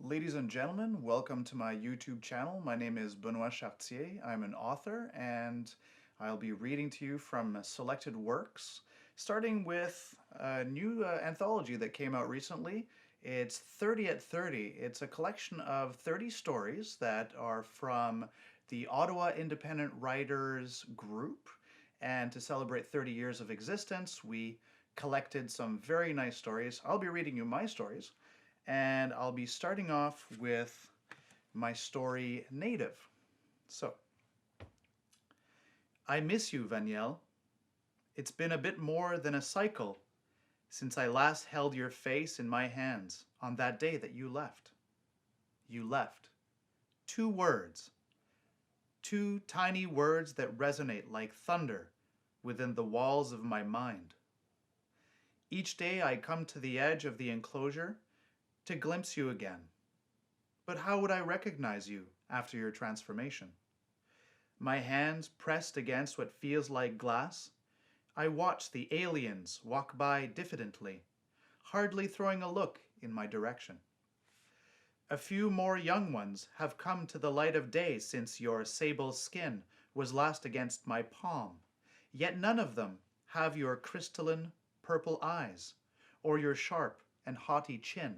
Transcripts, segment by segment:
Ladies and gentlemen, welcome to my YouTube channel. My name is Benoit Chartier. I'm an author and I'll be reading to you from selected works, starting with a new anthology that came out recently. It's 30 at 30. It's a collection of 30 stories that are from the Ottawa Independent Writers group. And to celebrate 30 years of existence, we collected some very nice stories. I'll be reading you my stories. And I'll be starting off with my story, Native. So, I miss you, Vaniel. It's been a bit more than a cycle since I last held your face in my hands on that day that you left. You left. 2 words. 2 tiny words that resonate like thunder within the walls of my mind. Each day I come to the edge of the enclosure to glimpse you again. But how would I recognize you after your transformation? My hands pressed against what feels like glass, I watch the aliens walk by diffidently, hardly throwing a look in my direction. A few more young ones have come to the light of day since your sable skin was last against my palm, yet none of them have your crystalline purple eyes or your sharp and haughty chin.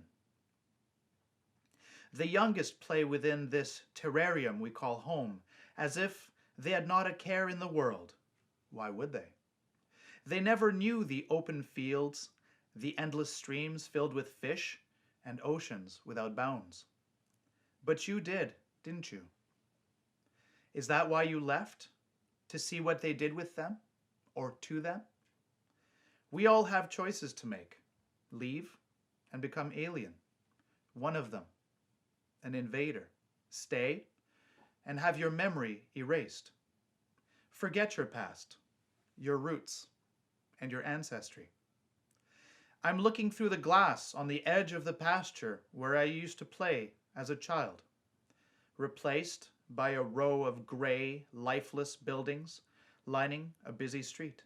The youngest play within this terrarium we call home, as if they had not a care in the world. Why would they? They never knew the open fields, the endless streams filled with fish, and oceans without bounds. But you did, didn't you? Is that why you left? To see what they did with them? Or to them? We all have choices to make. Leave and become alien. One of them. An invader. Stay and have your memory erased. Forget your past, your roots, and your ancestry. I'm looking through the glass on the edge of the pasture where I used to play as a child, replaced by a row of gray, lifeless buildings lining a busy street.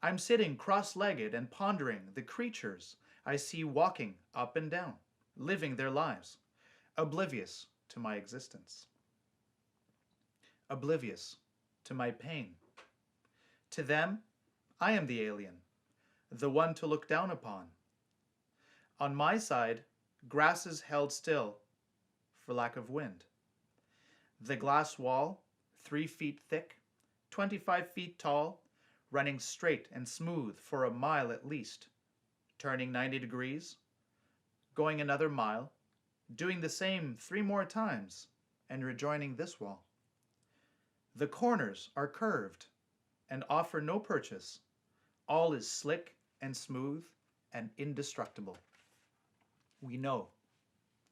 I'm sitting cross-legged and pondering the creatures I see walking up and down, living their lives, oblivious to my existence, oblivious to my pain. To them, I am the alien, the one to look down upon. On my side, grasses held still for lack of wind. The glass wall, 3 feet thick, 25 feet tall, running straight and smooth for a mile at least, turning 90 degrees, going another mile, doing the same 3 more times, and rejoining this wall. The corners are curved and offer no purchase. All is slick and smooth and indestructible. We know.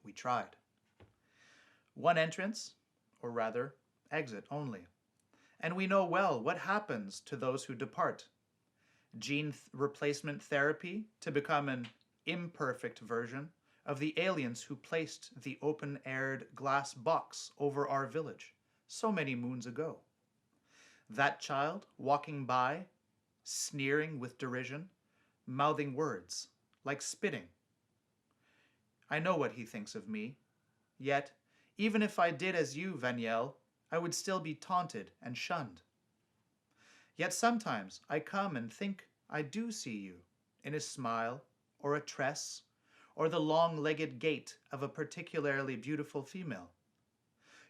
We tried. One entrance, or rather, exit only. And we know well what happens to those who depart. Gene replacement therapy to become an imperfect version of the aliens who placed the open-aired glass box over our village so many moons ago. That child walking by, sneering with derision, mouthing words like spitting. I know what he thinks of me, yet even if I did as you, Vaniel, I would still be taunted and shunned. Yet sometimes I come and think I do see you in a smile or a tress or the long-legged gait of a particularly beautiful female.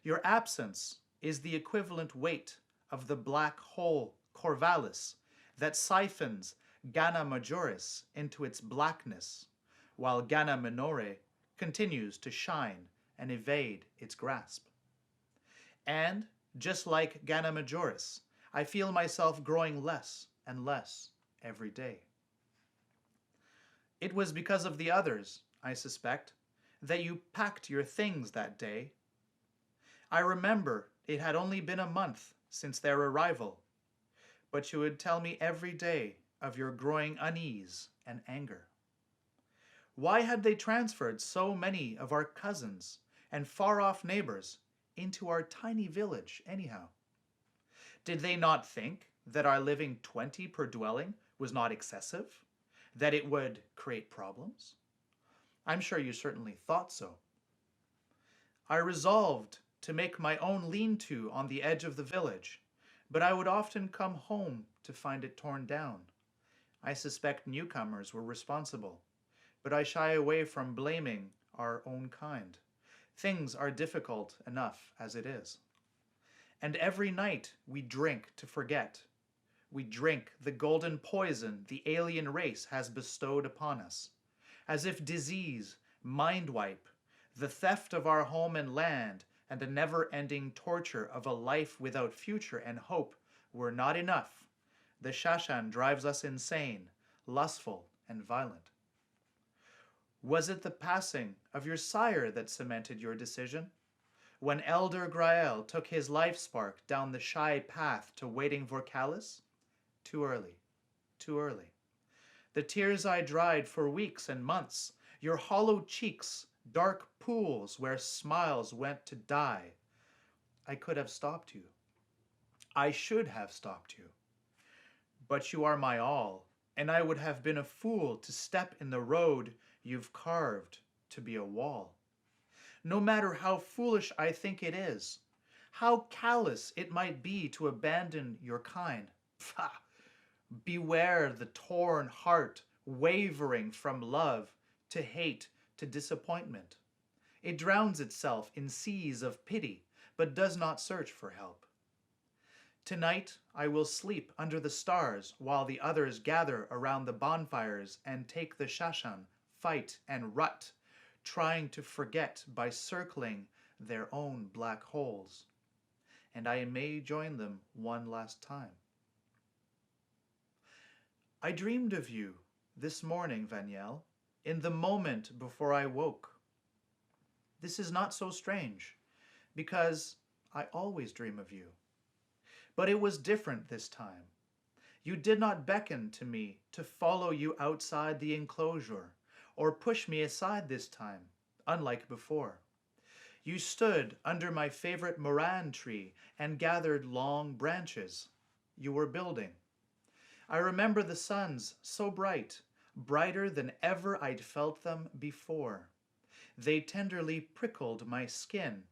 Your absence is the equivalent weight of the black hole Corvallis that siphons Gamma Majoris into its blackness, while Gamma Minore continues to shine and evade its grasp. And, just like Gamma Majoris, I feel myself growing less and less every day. It was because of the others, I suspect, that you packed your things that day. I remember it had only been a month since their arrival, but you would tell me every day of your growing unease and anger. Why had they transferred so many of our cousins and far-off neighbors into our tiny village anyhow? Did they not think that our living 20 per dwelling was not excessive? That it would create problems? I'm sure you certainly thought so, I resolved to make my own lean-to on the edge of the village, but I would often come home to find it torn down. I suspect newcomers were responsible, but I shy away from blaming our own kind. Things are difficult enough as it is. And every night we drink to forget. We drink the golden poison the alien race has bestowed upon us, as if disease, mind wipe, the theft of our home and land, and a never-ending torture of a life without future and hope were not enough. The Shashan drives us insane, lustful, and violent. Was it the passing of your sire that cemented your decision? When Elder Grael took his life spark down the shy path to waiting Vorkalis? Too early, too early. The tears I dried for weeks and months, your hollow cheeks, dark pools where smiles went to die. I could have stopped you. I should have stopped you. But you are my all, and I would have been a fool to step in the road you've carved to be a wall. No matter how foolish I think it is, how callous it might be to abandon your kind. Pah! Beware the torn heart wavering from love to hate to disappointment. It drowns itself in seas of pity, but does not search for help. Tonight I will sleep under the stars while the others gather around the bonfires and take the Shashan, fight and rut, trying to forget by circling their own black holes. And I may join them one last time. I dreamed of you this morning, Vaniel, in the moment before I woke. This is not so strange, because I always dream of you. But it was different this time. You did not beckon to me to follow you outside the enclosure, or push me aside this time, unlike before. You stood under my favorite moran tree and gathered long branches. You were building. I remember the suns so bright, brighter than ever I'd felt them before. They tenderly prickled my skin,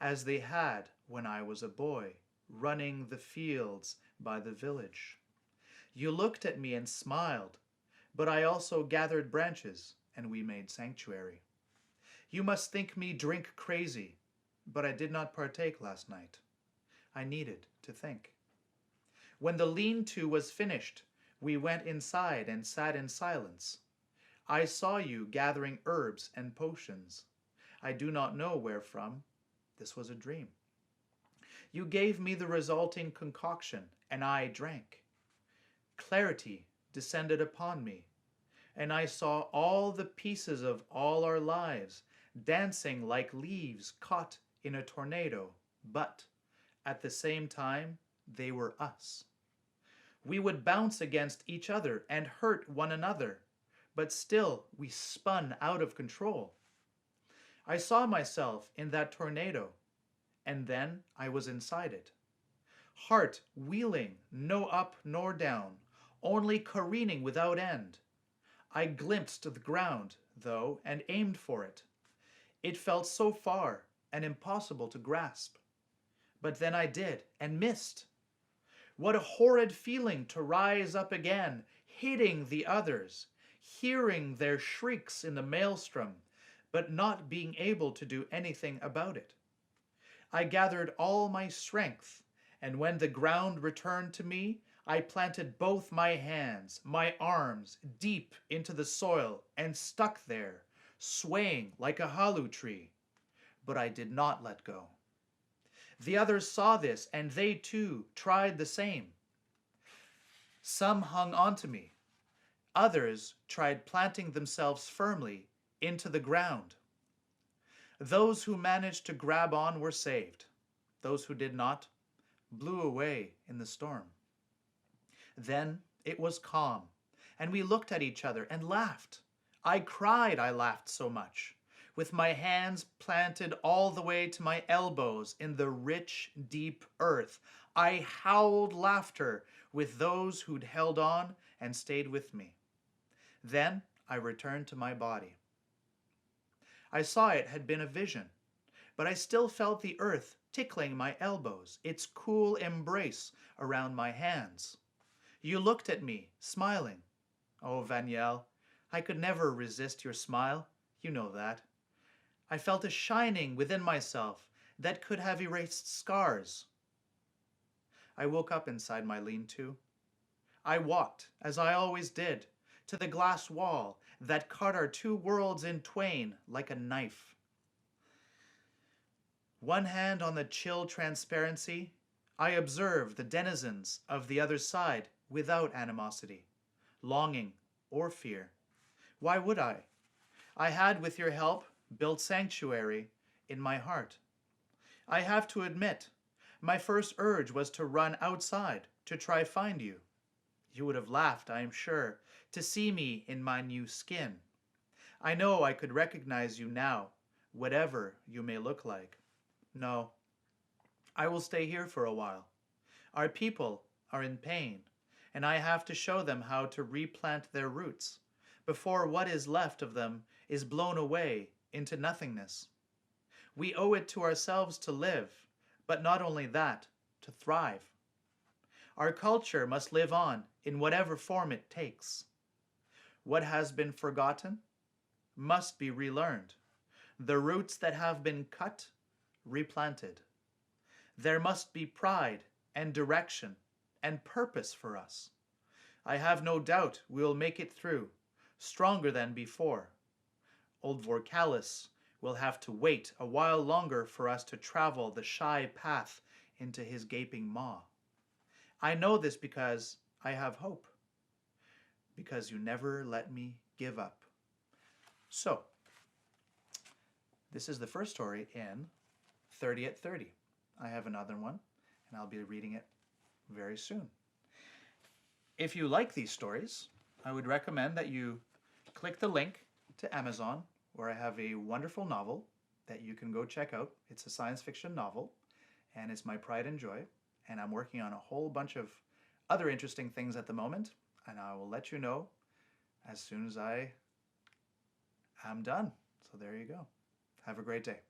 as they had when I was a boy, running the fields by the village. You looked at me and smiled, but I also gathered branches, and we made sanctuary. You must think me drink crazy, but I did not partake last night. I needed to think. When the lean-to was finished, we went inside and sat in silence. I saw you gathering herbs and potions. I do not know where from. This was a dream. You gave me the resulting concoction, and I drank. Clarity descended upon me, and I saw all the pieces of all our lives dancing like leaves caught in a tornado, but at the same time, they were us. We would bounce against each other and hurt one another, but still we spun out of control. I saw myself in that tornado, and then I was inside it. Heart wheeling, no up nor down, only careening without end. I glimpsed the ground, though, and aimed for it. It felt so far and impossible to grasp. But then I did, and missed. What a horrid feeling to rise up again, hitting the others, hearing their shrieks in the maelstrom, but not being able to do anything about it. I gathered all my strength, and when the ground returned to me, I planted both my hands, my arms, deep into the soil and stuck there, swaying like a halu tree. But I did not let go. The others saw this, and they too tried the same. Some hung onto me. Others tried planting themselves firmly into the ground. Those who managed to grab on were saved. Those who did not blew away in the storm. Then it was calm, and we looked at each other and laughed. I cried, I laughed so much, with my hands planted all the way to my elbows in the rich, deep earth. I howled laughter with those who'd held on and stayed with me. Then I returned to my body. I saw it had been a vision, but I still felt the earth tickling my elbows, its cool embrace around my hands. You looked at me, smiling. Oh, Vanielle, I could never resist your smile. You know that. I felt a shining within myself that could have erased scars. I woke up inside my lean-to. I walked, as I always did, to the glass wall that cut our two worlds in twain like a knife. One hand on the chill transparency, I observed the denizens of the other side without animosity, longing, or fear. Why would I? I had, with your help, built sanctuary in my heart. I have to admit, my first urge was to run outside to try find you. You would have laughed, I am sure, to see me in my new skin. I know I could recognize you now, whatever you may look like. No, I will stay here for a while. Our people are in pain, and I have to show them how to replant their roots before what is left of them is blown away into nothingness. We owe it to ourselves to live, but not only that, to thrive. Our culture must live on in whatever form it takes. What has been forgotten must be relearned. The roots that have been cut, replanted. There must be pride and direction and purpose for us. I have no doubt we will make it through, stronger than before. Old Vorkalis will have to wait a while longer for us to travel the shy path into his gaping maw. I know this because I have hope, because you never let me give up. So, this is the first story in 30 at 30. I have another one, and I'll be reading it very soon. If you like these stories, I would recommend that you click the link to Amazon, where I have a wonderful novel that you can go check out. It's a science fiction novel, and it's my pride and joy. And I'm working on a whole bunch of other interesting things at the moment, and I will let you know as soon as I am done. So there you go. Have a great day.